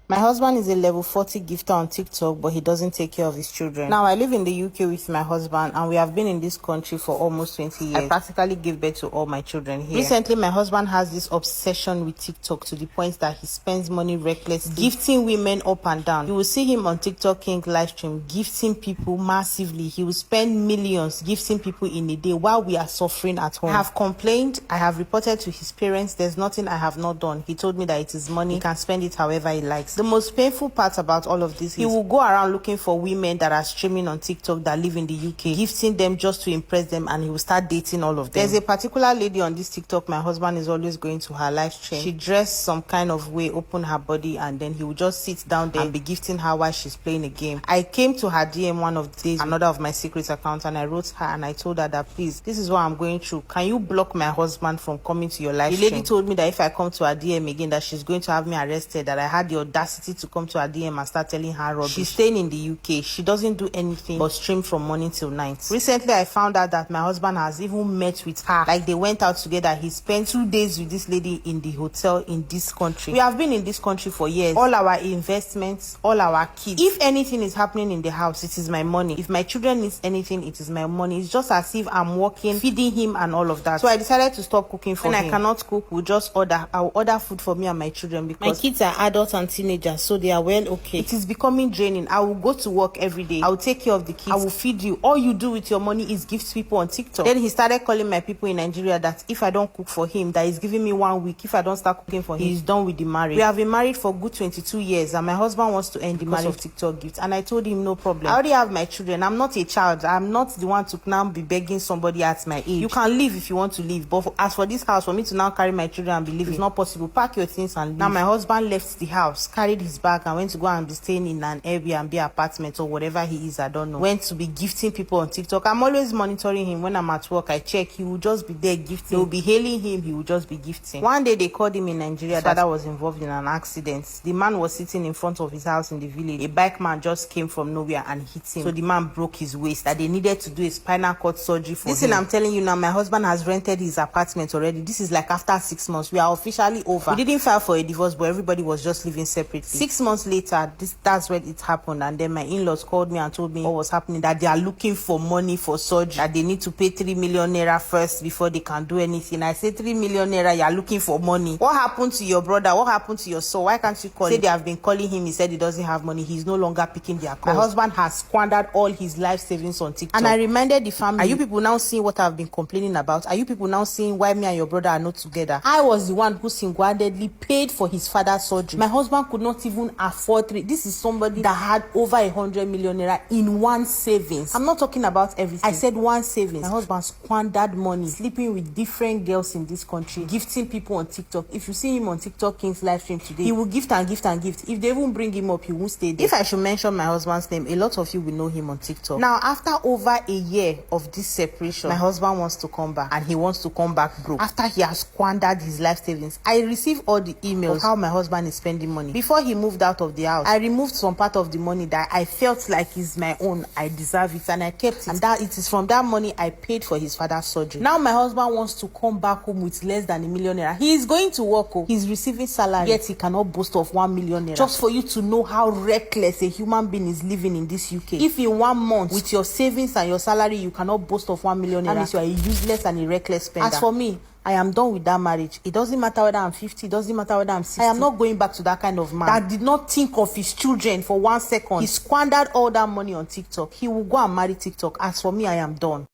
My husband is a level 40 gifter on TikTok, but he doesn't take care of his children. Now, I live in the UK with my husband, and we have been in this country for almost 20 years. I practically give birth to all my children here. Recently, my husband has this obsession with TikTok to the point that he spends money recklessly, gifting women up and down. You will see him on TikTok King live stream, gifting people massively. He will spend millions gifting people in a day while we are suffering at home. I have complained. I have reported to his parents. There's nothing I have not done. He told me that it is money. He can spend it however he likes. The most painful part about all of this is he will go around looking for women that are streaming on TikTok that live in the UK, gifting them just to impress them, and he will start dating all of them. There's a particular lady on this TikTok my husband is always going to her live stream. She dressed some kind of way, open her body, and then he will just sit down there and be gifting her while she's playing a game. I came to her DM one of the days, another of my secret accounts, and I wrote her and I told her that, please, this is what I'm going through. Can you block my husband from coming to your live stream? The lady told me that if I come to her DM again, that she's going to have me arrested, that I had the audacity to come to her DM and start telling her rubbish. She's staying in the UK. She doesn't do anything but stream from morning till night. Recently, I found out that my husband has even met with her. Like, they went out together. He spent 2 days with this lady in the hotel in this country. We have been in this country for years. All our investments, all our kids. If anything is happening in the house, it is my money. If my children need anything, it is my money. It's just as if I'm working, feeding him and all of that. So I decided to stop cooking for him. When I cannot cook, we'll just order. I'll order food for me and my children because my kids are adults and teenagers, so they are well okay. It is becoming draining. I will go to work every day. I will take care of the kids. I will feed you. All you do with your money is gift people on TikTok. Then he started calling my people in Nigeria that if I don't cook for him, that he's giving me 1 week. If I don't start cooking for him, he's done with the marriage. We have been married for good 22 years, and my husband wants to end the marriage of TikTok gifts. And I told him no problem. I already have my children. I'm not a child. I'm not the one to now be begging somebody at my age. You can leave if you want to leave, but as for this house, for me to now carry my children and be leaving, it's not possible. Pack your things and leave. Now my husband left the house, carried his bag, and went to go and be staying in an Airbnb apartment or whatever he is, I don't know. Went to be gifting people on TikTok. I'm always monitoring him. When I'm at work, I check. He will just be there gifting. They will be hailing him. He will just be gifting. One day they called him in Nigeria. His father was involved in an accident. The man was sitting in front of his house in the village. A bike man just came from nowhere and hit him. So the man broke his waist. That they needed to do a spinal cord surgery for him. Listen, I'm telling you now, my husband has rented his apartment already. This is like after 6 months. We are officially over. We didn't file for a divorce, but everybody was just living separately. 6 months later, that's when it happened. And then my in-laws called me and told me what was happening, that they are looking for money for surgery, that they need to pay 3 million naira first before they can do anything. I said, 3 million naira, you are looking for money. What happened to your brother? What happened to your son? Why can't you call him? They have been calling him. He said he doesn't have money. He's no longer picking their calls. My husband has squandered all his life savings on TikTok. And I reminded the family, are you people now seeing what I've been complaining about? Are you people now seeing why me and your brother are not together? I was the one who single-handedly paid for his father's surgery. My husband could not even afford this is somebody that had over 100 million naira in one savings. I'm not talking about everything. I said one savings. My husband squandered money, sleeping with different girls in this country, gifting people on TikTok. If you see him on TikTok King's live stream today, he will gift and gift and gift. If they even bring him up, he won't stay there. If I should mention my husband's name, a lot of you will know him on TikTok. Now, after over a year of this separation, my husband wants to come back, and he wants to come back broke. After he has squandered his life savings, I receive all the emails of how my husband is spending money. Before he moved out of the house, I removed some part of the money that I felt like is my own. I deserve it, and I kept it. And that it is from that money I paid for his father's surgery. Now my husband wants to come back home with less than 1 million naira. He is going to work. He's receiving salary, yet he cannot boast of 1 million naira. Just for you to know how reckless a human being is living in this UK. If in 1 month, with your savings and your salary, you cannot boast of 1 million naira, that means you are a useless and a reckless spender. As for me, I am done with that marriage. It doesn't matter whether I'm 50, it doesn't matter whether I'm 60. I am not going back to that kind of man that did not think of his children for 1 second. He squandered all that money on TikTok. He will go and marry TikTok. As for me, I am done.